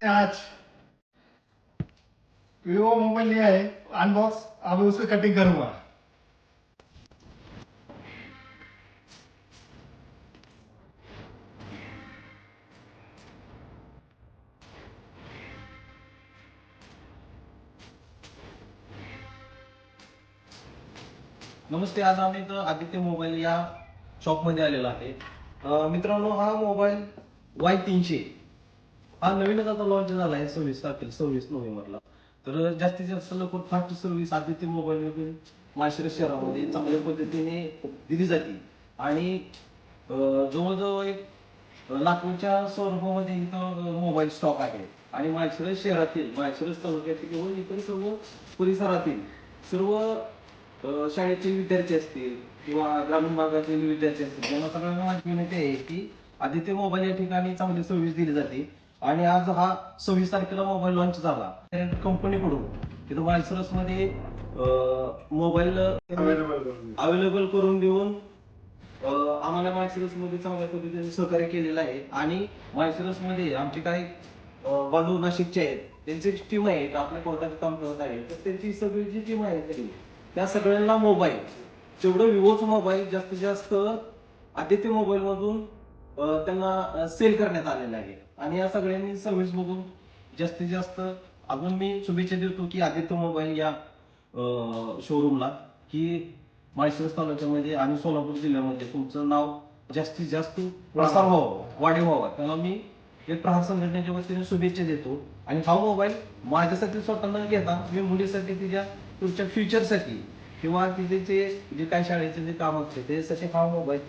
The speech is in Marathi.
आज वीवो मोबाइल लिया है अनबॉक्स, अब उसको कटिंग करूंगा। नमस्ते. आज आम्ही इथं आदित्य मोबाईल या शॉपमध्ये आलेलो आहे. मित्रांनो, हा मोबाईल Y300 हा नवीनच आता लॉन्च झाला आहे 26 नोव्हेंबरला. तर जास्तीत जास्त लवकर फास्ट सर्व्हिस आदित्य मोबाईलमधून माळशिरस शहरामध्ये चांगल्या पद्धतीने दिली जाते. आणि जवळजवळ एक लाखोच्या स्वरूपामध्ये इथं मोबाईल स्टॉक आहे. आणि माळशिरस शहरातील, माळशिरस तालुक्यातील किंवा इतर सर्व परिसरातील सर्व शाळेतील विद्यार्थी असतील किंवा ग्रामीण भागातील विद्यार्थी असतील, त्यांना सगळ्यांना माहिती विनंती आहे की आदित्य मोबाईल या ठिकाणी चांगली सर्व्हिस दिली जाते. आणि आज हा 26 तारखेला मोबाईल लॉन्च झाला कंपनीकडून. तिथं माळशिरस मध्ये मोबाईल अवेलेबल करून देऊन आम्हाला माळशिरस मध्ये चांगल्या पद्धतीने सहकार्य केलेलं आहे. आणि माळशिरस मध्ये आमचे काही बांधव नाशिकचे आहेत, त्यांची एक टीम आहे आपल्या कोर्टात काम करत आहे. तर त्यांची सगळी जी टीम आहे त्या सगळ्यांना मोबाईल, जेवढं विवोचं मोबाईल जास्तीत जास्त आदित्य मोबाईल मधून त्यांना सेल करण्यात आलेलं आहे. आणि या सगळ्यांनी सर्व्हिस बघून जास्तीत जास्त अजून मी शुभेच्छा देतो की आदित्य मोबाईल या शोरूमला की माळशिरस तालुक्यामध्ये आणि सोलापूर जिल्ह्यामध्ये तुमचं नाव जास्तीत जास्त प्रसार व्हावं, वाढीव व्हावा. त्याला मी एक प्रहार संघटनेच्या वतीने शुभेच्छा देतो. आणि हा मोबाईल माझ्यासाठी स्वतः न घेता मी मुलीसाठी तिच्या पुढच्या फ्युचरसाठी किंवा तिचे जे काही शाळेचे जे काम असते त्याच्यासाठी हा मोबाईल